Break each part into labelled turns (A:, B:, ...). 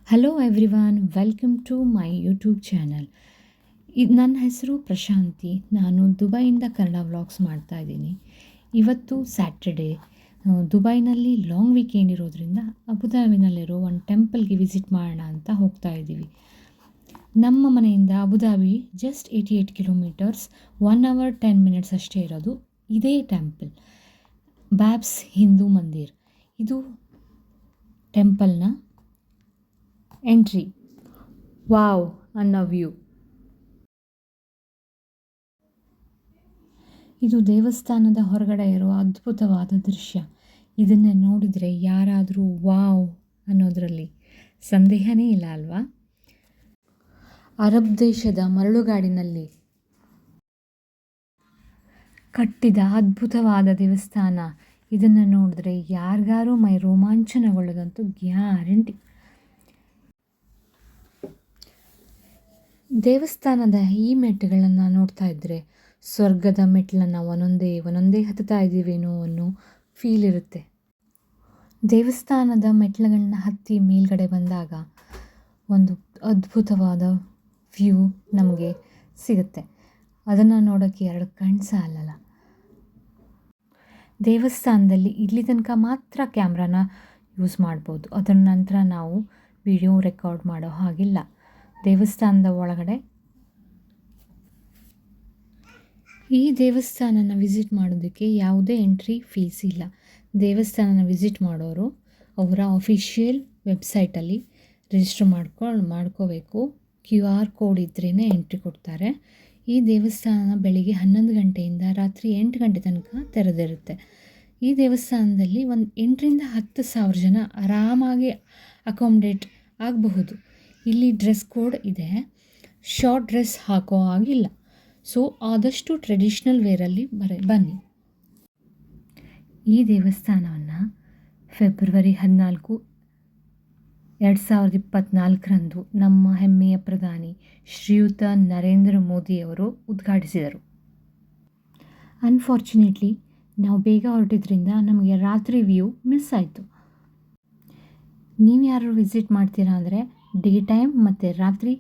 A: Hello everyone, welcome to my YouTube channel. ನನ್ನ ಹೆಸರು ಪ್ರಶಾಂತಿ. ನಾನು ದುಬೈಯಿಂದ ಕನ್ನಡ ವ್ಲಾಗ್ಸ್ ಮಾಡ್ತಾ ಇದ್ದೀನಿ. ಇವತ್ತು ಸ್ಯಾಟರ್ಡೇ. ದುಬೈನಲ್ಲಿ ಲಾಂಗ್ ವೀಕೆಂಡ್ ಇರೋದ್ರಿಂದ ಅಬುದಾಬಿನಲ್ಲಿರೋ ಒಂದು ಟೆಂಪಲ್ಗೆ ವಿಸಿಟ್ ಮಾಡೋಣ ಅಂತ ಹೋಗ್ತಾ ಇದ್ದೀವಿ. ನಮ್ಮ ಮನೆಯಿಂದ Abu Dhabi just 88 kilometres, 1 hour 10 minutes ಅಷ್ಟೇ ಇರೋದು. ಇದೇ ಟೆಂಪಲ್ ಬ್ಯಾಬ್ಸ್ ಹಿಂದೂ ಮಂದಿರ್. ಇದು ಟೆಂಪಲ್ನ ಎಂಟ್ರಿ. ವಾವ್ ಅನ್ನೋ ವ್ಯೂ. ಇದು ದೇವಸ್ಥಾನದ ಹೊರಗಡೆ ಇರುವ ಅದ್ಭುತವಾದ ದೃಶ್ಯ. ಇದನ್ನು ನೋಡಿದರೆ ಯಾರಾದರೂ ವಾವ್ ಅನ್ನೋದರಲ್ಲಿ ಸಂದೇಹನೇ ಇಲ್ಲ ಅಲ್ವಾ? ಅರಬ್ ದೇಶದ ಮರಳುಗಾಡಿನಲ್ಲಿ ಕಟ್ಟಿದ ಅದ್ಭುತವಾದ ದೇವಸ್ಥಾನ. ಇದನ್ನು ನೋಡಿದ್ರೆ ಯಾರಿಗಾರೂ ಮೈ ರೋಮಾಂಚನಗೊಳ್ಳೋದಂತೂ ಗ್ಯಾರಂಟಿ. ದೇವಸ್ಥಾನದ ಈ ಮೆಟ್ಟುಗಳನ್ನು ನೋಡ್ತಾ ಇದ್ದರೆ ಸ್ವರ್ಗದ ಮೆಟ್ಲನ್ನು ಒಂದೊಂದೇ ಹತ್ತುತ್ತಾ ಇದ್ದೀವೇನೋ ಅನ್ನೋ ಫೀಲ್ ಇರುತ್ತೆ. ದೇವಸ್ಥಾನದ ಮೆಟ್ಲುಗಳನ್ನ ಹತ್ತಿ ಮೇಲ್ಗಡೆ ಬಂದಾಗ ಒಂದು ಅದ್ಭುತವಾದ ವ್ಯೂ ನಮಗೆ ಸಿಗುತ್ತೆ. ಅದನ್ನು ನೋಡೋಕ್ಕೆ ಎರಡು ಕಣ್ಣು ಸಾಲಲ್ಲ. ದೇವಸ್ಥಾನದಲ್ಲಿ ಇಲ್ಲಿ ತನಕ ಮಾತ್ರ ಕ್ಯಾಮ್ರಾನ ಯೂಸ್ ಮಾಡ್ಬೋದು. ಅದರ ನಂತರ ನಾವು ವಿಡಿಯೋ ರೆಕಾರ್ಡ್ ಮಾಡೋ ಹಾಗಿಲ್ಲ. ದೇವಸ್ಥಾನದ ಒಳಗಡೆ ಈ ದೇವಸ್ಥಾನನ ವಿಸಿಟ್ ಮಾಡೋದಕ್ಕೆ ಯಾವುದೇ ಎಂಟ್ರಿ ಫೀಸ್ ಇಲ್ಲ. ದೇವಸ್ಥಾನನ ವಿಸಿಟ್ ಮಾಡೋರು ಅವರ ಅಫಿಷಿಯಲ್ ವೆಬ್ಸೈಟಲ್ಲಿ ರಿಜಿಸ್ಟರ್ ಮಾಡ್ಕೋಬೇಕು. QR ಕೋಡ್ ಇದ್ರೇ ಎಂಟ್ರಿ ಕೊಡ್ತಾರೆ. ಈ ದೇವಸ್ಥಾನ ಬೆಳಿಗ್ಗೆ 11 ಗಂಟೆಯಿಂದ ರಾತ್ರಿ 8 ಗಂಟೆ ತನಕ ತೆರೆದಿರುತ್ತೆ. ಈ ದೇವಸ್ಥಾನದಲ್ಲಿ ಒಂದು 8ರಿಂದ 10,000 ಜನ ಆರಾಮಾಗಿ ಅಕಾಮಿಡೇಟ್ ಆಗಬಹುದು. ಇಲ್ಲಿ ಡ್ರೆಸ್ ಕೋಡ್ ಇದೆ. ಶಾರ್ಟ್ ಡ್ರೆಸ್ ಹಾಕೋ ಆಗಿಲ್ಲ. ಸೊ ಆದಷ್ಟು ಟ್ರೆಡಿಷ್ನಲ್ ವೇರಲ್ಲಿ ಬನ್ನಿ. ಈ ದೇವಸ್ಥಾನವನ್ನು ಫೆಬ್ರವರಿ 14, 2024ರಂದು ನಮ್ಮ ಹೆಮ್ಮೆಯ ಪ್ರಧಾನಿ ಶ್ರೀಯುತ ನರೇಂದ್ರ ಮೋದಿಯವರು ಉದ್ಘಾಟಿಸಿದರು. ಅನ್ಫಾರ್ಚುನೇಟ್ಲಿ ನಾವು ಬೇಗ ಹೊರಟಿದ್ರಿಂದ ನಮಗೆ ರಾತ್ರಿ ವ್ಯೂ ಮಿಸ್ ಆಯಿತು. ನೀವು ಯಾರು ವಿಸಿಟ್ ಮಾಡ್ತೀರಾ ಅಂದರೆ ಡೇ ಟೈಮ್ ಮತ್ತು ರಾತ್ರಿ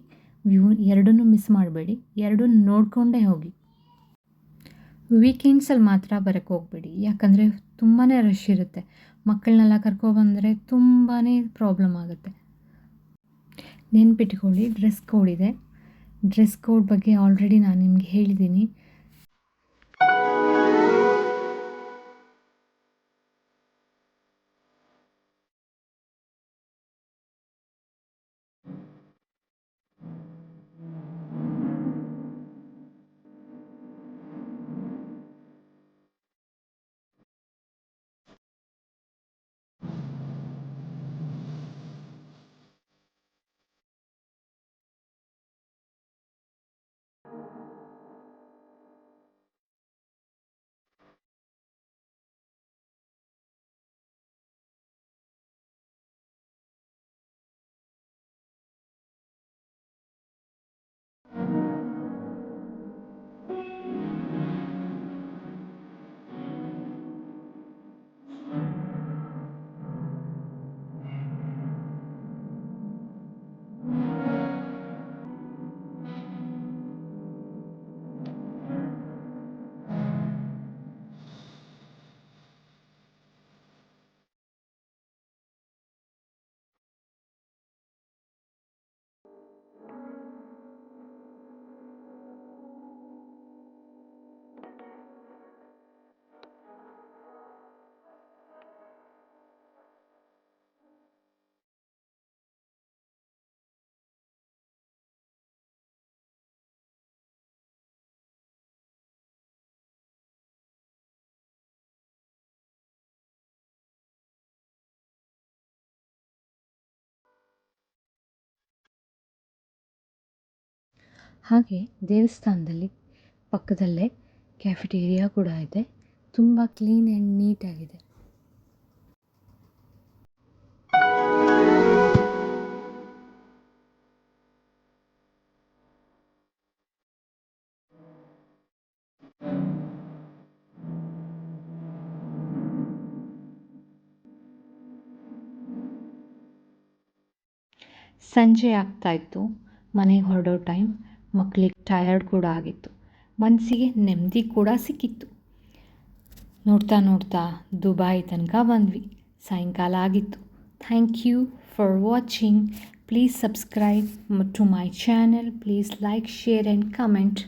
A: ವ್ಯೂ ಎರಡನ್ನೂ ಮಿಸ್ ಮಾಡಬೇಡಿ. ಎರಡನ್ನೂ ನೋಡಿಕೊಂಡೇ ಹೋಗಿ. ವೀಕೆಂಡ್ಸಲ್ಲಿ ಮಾತ್ರ ಬರೋಕ್ಕೆ ಹೋಗಬೇಡಿ, ಯಾಕಂದರೆ ತುಂಬಾ ರಶ್ ಇರುತ್ತೆ. ಮಕ್ಕಳನ್ನೆಲ್ಲ ಕರ್ಕೊಬಂದರೆ ತುಂಬಾ ಪ್ರಾಬ್ಲಮ್ ಆಗುತ್ತೆ. ನೆನ್ಪಿಟ್ಕೊಳ್ಳಿ, ಡ್ರೆಸ್ ಕೋಡ್ ಇದೆ. ಡ್ರೆಸ್ ಕೋಡ್ ಬಗ್ಗೆ ಆಲ್ರೆಡಿ ನಾನು ನಿಮಗೆ ಹೇಳಿದ್ದೀನಿ. ಹಾಗೆ ದೇವಸ್ಥಾನದಲ್ಲಿ ಪಕ್ಕದಲ್ಲೇ ಕ್ಯಾಫೆಟೇರಿಯಾ ಕೂಡ ಇದೆ. ತುಂಬ ಕ್ಲೀನ್ ಆ್ಯಂಡ್ ನೀಟಾಗಿದೆ. ಸಂಜೆ ಆಗ್ತಾಯಿತ್ತು, ಮನೆಗೆ ಹೊರಡೋ ಟೈಮ್. ಮಕ್ಕಳಿಗೆ ಟಯರ್ಡ್ ಕೂಡ ಆಗಿತ್ತು, ಮನಸ್ಸಿಗೆ ನೆಮ್ಮದಿ ಕೂಡ ಸಿಕ್ಕಿತ್ತು. ನೋಡ್ತಾ ನೋಡ್ತಾ ದುಬೈ ತನಕ ಬಂದ್ವಿ. ಸಾಯಂಕಾಲ ಆಗಿತ್ತು. Thank you for watching. Please subscribe to my channel. Please like, share and comment.